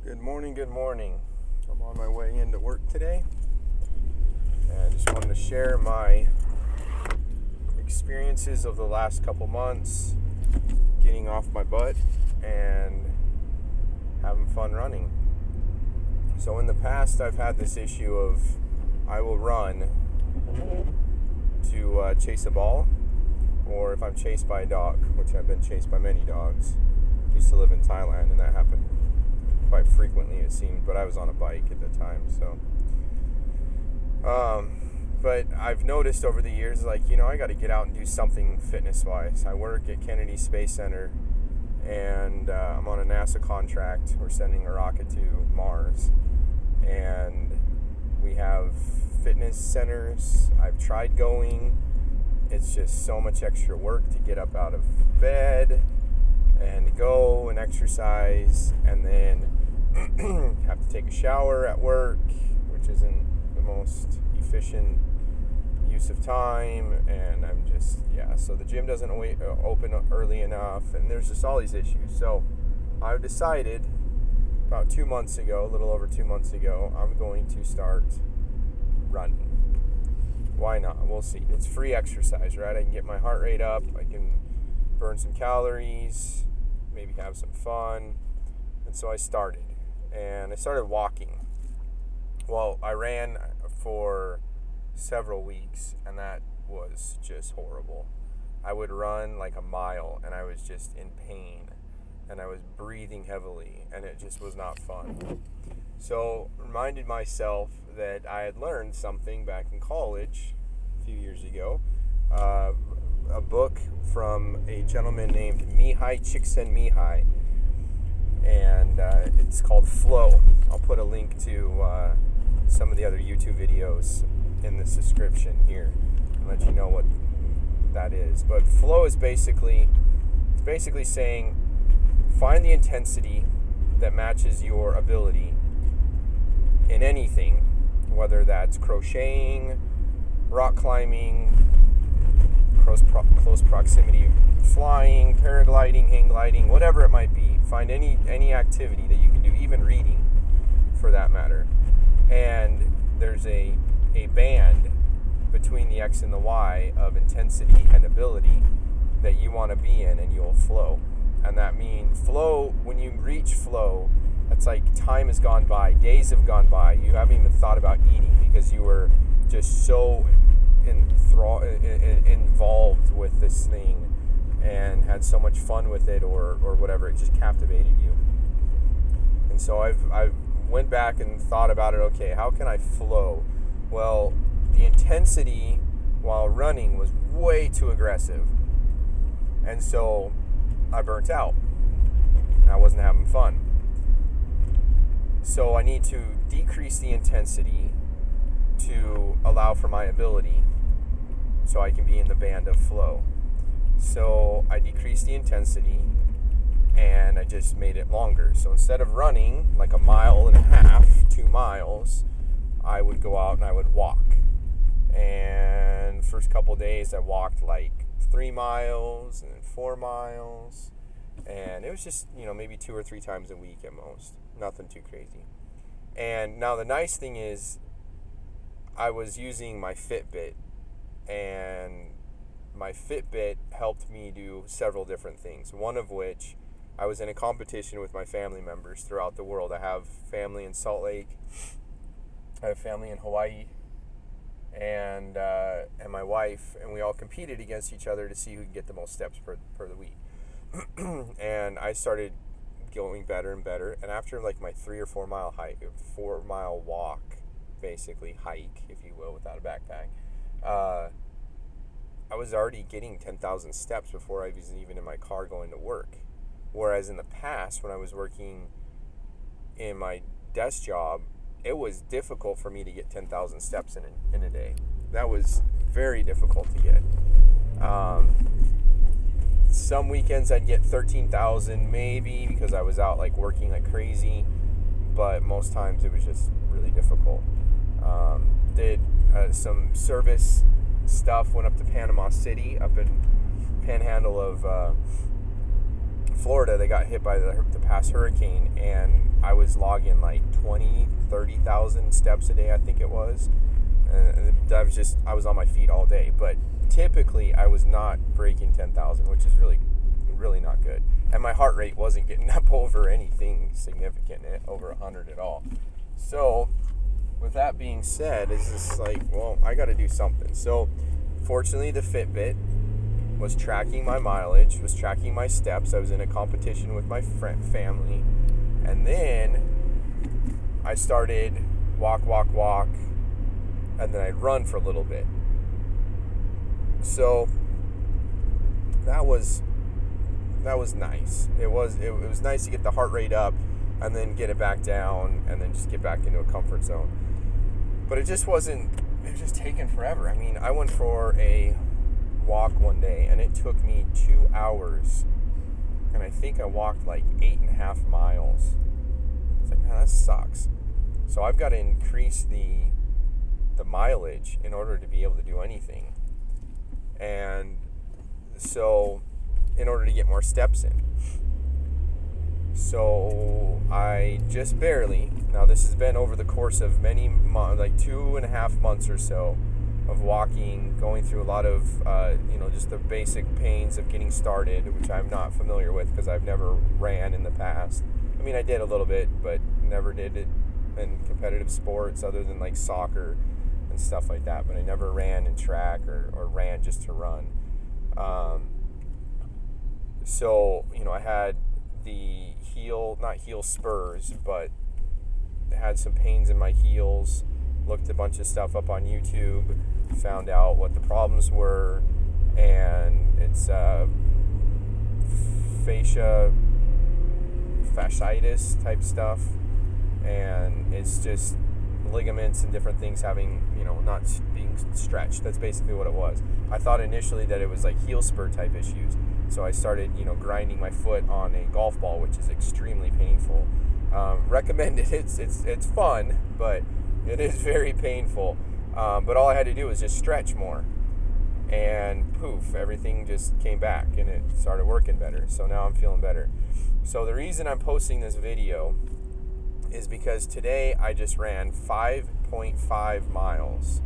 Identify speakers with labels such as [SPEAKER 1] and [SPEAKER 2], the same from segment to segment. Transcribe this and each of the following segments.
[SPEAKER 1] Good morning. I'm on my way into work today, and I just wanted to share my experiences of the last couple months, getting off my butt and having fun running. So in the past, I've had this issue of I will run to chase a ball, or if I'm chased by a dog, which I've been chased by many dogs. I used to live in Thailand, and that happened quite frequently, it seemed, but I was on a bike at the time, so but I've noticed over the years, I got to get out and do something fitness wise. I work at Kennedy Space Center, and I'm on a NASA contract. We're sending a rocket to Mars, and we have fitness centers. I've tried going. It's just so much extra work to get up out of bed and go and exercise, and then have to take a shower at work, which isn't the most efficient use of time, and so the gym doesn't open early enough, and there's just all these issues. So I've decided about 2 months ago, a little over 2 months ago, I'm going to start running. Why not? We'll see. It's free exercise, right? I can get my heart rate up, I can burn some calories, maybe have some fun. And so I started walking. Well, I ran for several weeks, and that was just horrible. I would run like a mile, and I was just in pain, and I was breathing heavily, and it just was not fun. So reminded myself that I had learned something back in college a few years ago, a book from a gentleman named MIHALY CSIKSZENTMIHALYI, and it's called Flow. I'll put a link to some of the other YouTube videos in the description here and let you know what that is. But Flow is basically saying find the intensity that matches your ability in anything, whether that's crocheting, rock climbing, close proximity flying, paragliding, hang gliding, whatever it might be. Find any activity that you can do, even reading for that matter. And there's a band between the X and the Y of intensity and ability that you want to be in, and you'll flow. And that means flow, when you reach flow, it's like time has gone by, days have gone by, you haven't even thought about eating because you were just so involved with this thing and had so much fun with it, or whatever, it just captivated you. And so I've went back and thought about it. Okay, how can I flow? Well, the intensity while running was way too aggressive, and so I burnt out. I wasn't having fun. So I need to decrease the intensity to allow for my ability so I can be in the band of flow. So I decreased the intensity, and I just made it longer. So instead of running like a mile and a half, 2 miles, I would go out and I would walk. And first couple days I walked like 3 miles and then 4 miles. And it was just, maybe 2 or 3 times a week at most. Nothing too crazy. And now the nice thing is I was using my Fitbit, and my Fitbit helped me do several different things. One of which, I was in a competition with my family members throughout the world. I have family in Salt Lake. I have family in Hawaii, and my wife, and we all competed against each other to see who could get the most steps per the week. And I started going better and better. And after like my 3 or 4 mile 4 mile walk, basically hike, if you will, without a backpack, I was already getting 10,000 steps before I was even in my car going to work. Whereas in the past, when I was working in my desk job, it was difficult for me to get 10,000 steps in a day. That was very difficult to get. Some weekends I'd get 13,000 maybe because I was out like working like crazy, but most times it was just really difficult. Did some service stuff, went up to Panama City, up in Panhandle of Florida. They got hit by the past hurricane, and I was logging like 30,000 steps a day, I think it was. And I was on my feet all day. But typically I was not breaking 10,000, which is really, really not good. And my heart rate wasn't getting up over anything significant, over 100 at all. So with that being said, it's just like, well, I got to do something. So fortunately, the Fitbit was tracking my mileage, was tracking my steps. I was in a competition with my family. And then I started walk, and then I'd run for a little bit. So that was nice. It was nice to get the heart rate up and then get it back down and then just get back into a comfort zone. But it was just taking forever. I mean, I went for a walk one day and it took me 2 hours, and I think I walked like 8.5 miles. It's like, man, that sucks. So I've got to increase the mileage in order to be able to do anything. And so in order to get more steps in. So I just barely, now this has been over the course of many months, like 2.5 months or so of walking, going through a lot of, just the basic pains of getting started, which I'm not familiar with because I've never ran in the past. I mean, I did a little bit, but never did it in competitive sports other than like soccer and stuff like that. But I never ran in track or ran just to run. So, I had the not heel spurs, but had some pains in my heels, looked a bunch of stuff up on YouTube, found out what the problems were, and it's fasciitis type stuff, and it's just ligaments and different things having, not being stretched. That's basically what it was. I thought initially that it was like heel spur type issues. So I started, grinding my foot on a golf ball, which is extremely painful. Recommended. It's fun, but it is very painful. But all I had to do was just stretch more, and poof, everything just came back, and it started working better. So now I'm feeling better. So the reason I'm posting this video is because today I just ran 5.5 miles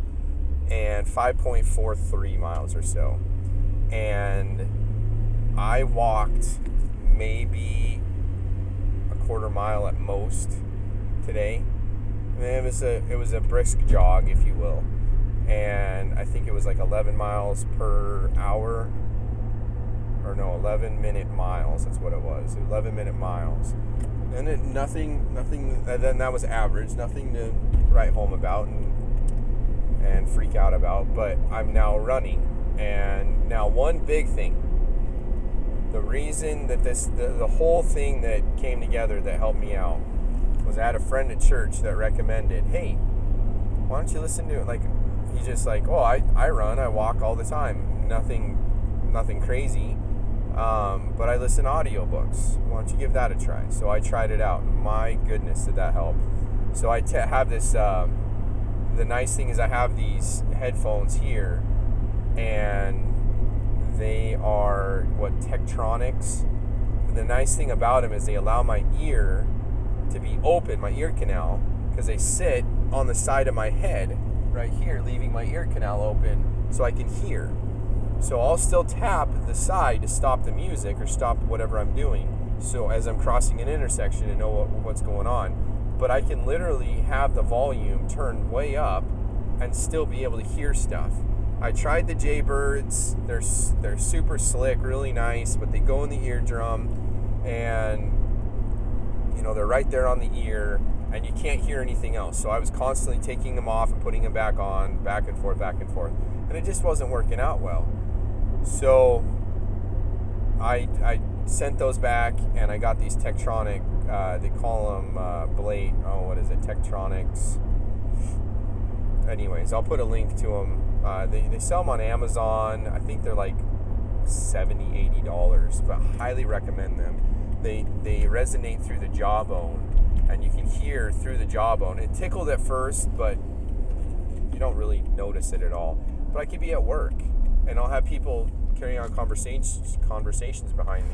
[SPEAKER 1] and 5.43 miles or so, and I walked maybe a quarter mile at most today. I mean, it was a brisk jog, if you will, and I think it was like 11 miles per hour, or no, 11-minute miles. That's what it was. 11-minute miles, and nothing. Then that was average. Nothing to write home about and freak out about. But I'm now running, and now one big thing. The reason that the whole thing that came together that helped me out was I had a friend at church that recommended, hey, why don't you listen to it? Like, he's just like, oh, I run, I walk all the time. Nothing crazy. But I listen to audiobooks. Why don't you give that a try? So I tried it out. My goodness, did that help. So I have this, the nice thing is I have these headphones here, and they are Tektronix. And the nice thing about them is they allow my ear to be open, my ear canal, because they sit on the side of my head right here, leaving my ear canal open so I can hear. So I'll still tap the side to stop the music or stop whatever I'm doing, so as I'm crossing an intersection and know what's going on. But I can literally have the volume turned way up and still be able to hear stuff. I tried the Jaybirds. They're super slick, really nice, but they go in the eardrum, and they're right there on the ear, and you can't hear anything else. So I was constantly taking them off and putting them back on, back and forth, and it just wasn't working out well. So I sent those back, and I got these Tektronix. They call them Blade. Oh, what is it? Tektronix. Anyways, I'll put a link to them. They sell them on Amazon. I think they're like $70, $80, but highly recommend them. They resonate through the jawbone, and you can hear through the jawbone. It tickled at first, but you don't really notice it at all. But I could be at work, and I'll have people carrying on conversations behind me,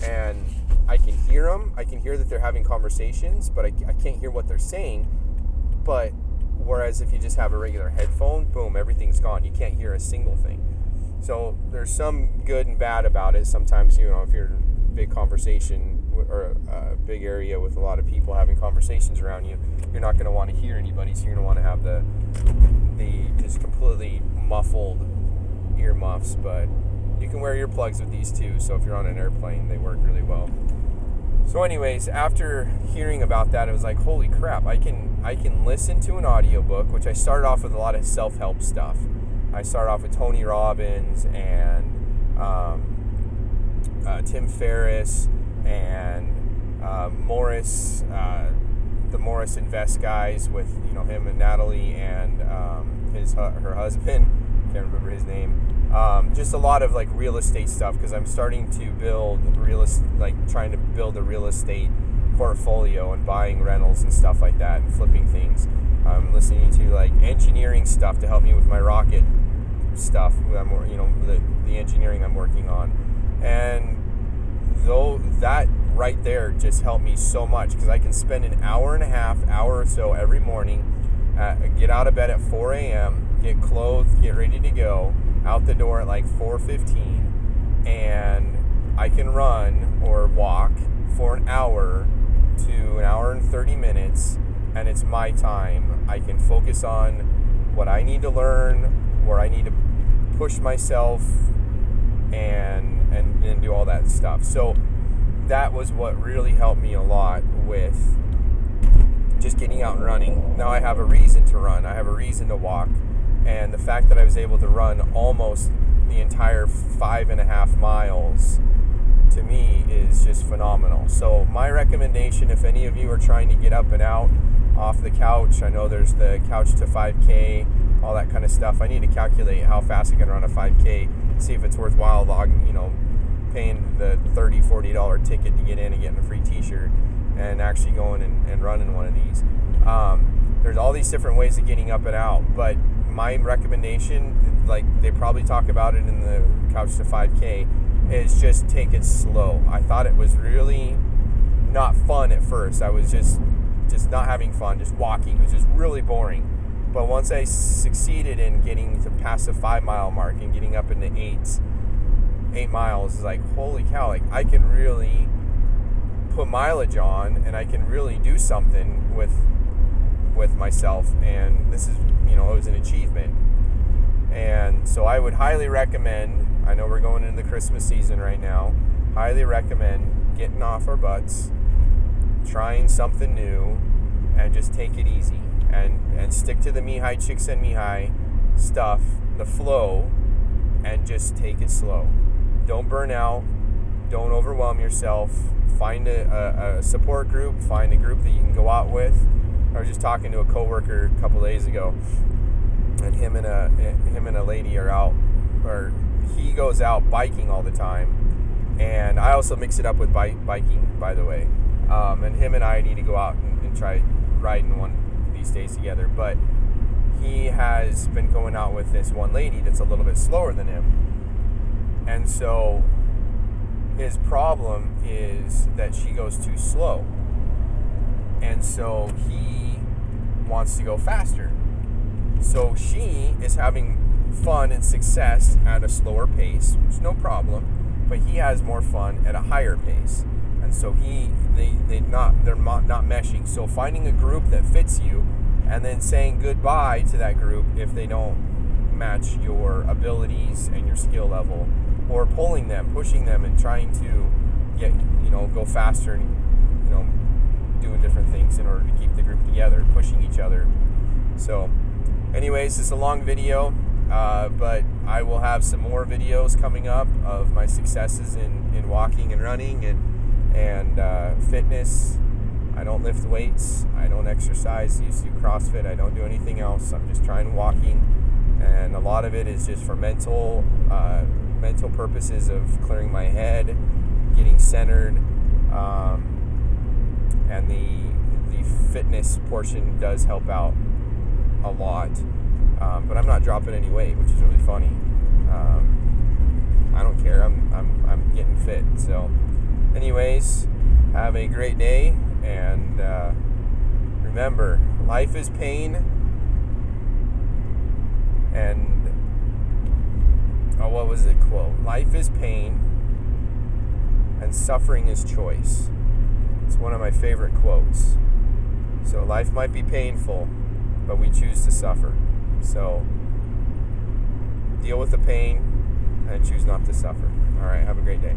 [SPEAKER 1] and I can hear them. I can hear that they're having conversations, but I can't hear what they're saying. But whereas if you just have a regular headphone, boom, everything's gone. You can't hear a single thing. So there's some good and bad about it. Sometimes, you know, if you're in a big conversation or a big area with a lot of people having conversations around you, you're not going to want to hear anybody, so you're going to want to have the just completely muffled earmuffs. But you can wear earplugs with these too, so if you're on an airplane, they work really well. So anyways, after hearing about that, it was like, holy crap, I can listen to an audiobook, which I started off with a lot of self-help stuff. I started off with Tony Robbins and Tim Ferriss and Morris, the Morris Invest guys with, you know, him and Natalie and her husband. Can't remember his name. Just a lot of like real estate stuff, because I'm starting to build trying to build a real estate portfolio and buying rentals and stuff like that and flipping things. I'm listening to like engineering stuff to help me with my rocket stuff. You know, the engineering I'm working on, and though that right there just helped me so much, because I can spend an hour or so every morning, get out of bed at 4 a.m., get clothed, get ready to go, out the door at like 4:15, and I can run or walk for an hour to an hour and 30 minutes, and it's my time. I can focus on what I need to learn, where I need to push myself, and do all that stuff. So that was what really helped me a lot with just getting out and running. Now I have a reason to run. I have a reason to walk. And the fact that I was able to run almost the entire 5.5 miles, to me, is just phenomenal. So my recommendation, if any of you are trying to get up and out off the couch, I know there's the couch to 5K, all that kind of stuff. I need to calculate how fast I can run a 5K, see if it's worthwhile paying the $30, $40 ticket to get in and getting a free t-shirt and actually going and running one of these. There's all these different ways of getting up and out, but my recommendation, like they probably talk about it in the Couch to 5K, is just take it slow. I thought it was really not fun at first. I was just not having fun, just walking. It was just really boring. But once I succeeded in getting to past the 5 mile mark and getting up into 8 miles, is like, holy cow, like I can really put mileage on, and I can really do something with myself, and this is, you know, it was an achievement. And so I would highly recommend, I know we're going into the Christmas season right now, highly recommend getting off our butts, trying something new, and just take it easy, and stick to the MIHALY CSIKSZENTMIHALYI stuff, the flow, and just take it slow. Don't burn out, don't overwhelm yourself. Find a support group, find a group that you can go out with. I was just talking to a coworker a couple days ago, and him and a lady are out, or he goes out biking all the time, and I also mix it up with biking, by the way. And him and I need to go out and try riding one of these days together. But he has been going out with this one lady that's a little bit slower than him, and so his problem is that she goes too slow, and so he wants to go faster. So she is having fun and success at a slower pace, which is no problem, but he has more fun at a higher pace, and so they're not meshing. So finding a group that fits you, and then saying goodbye to that group if they don't match your abilities and your skill level, or pulling them, pushing them, and trying to get, go faster and, doing different things in order to keep the group together, pushing each other. So anyways, it's a long video, but I will have some more videos coming up of my successes in walking and running and fitness. I don't lift weights, I don't exercise, used to do CrossFit, I don't do anything else. I'm just trying walking, and a lot of it is just for mental purposes of clearing my head, getting centered, and the fitness portion does help out a lot, but I'm not dropping any weight, which is really funny. I don't care. I'm getting fit. So, anyways, have a great day, and remember, life is pain, and what was the quote? Life is pain, and suffering is choice. It's one of my favorite quotes. So life might be painful, but we choose to suffer. So deal with the pain and choose not to suffer. All right, have a great day.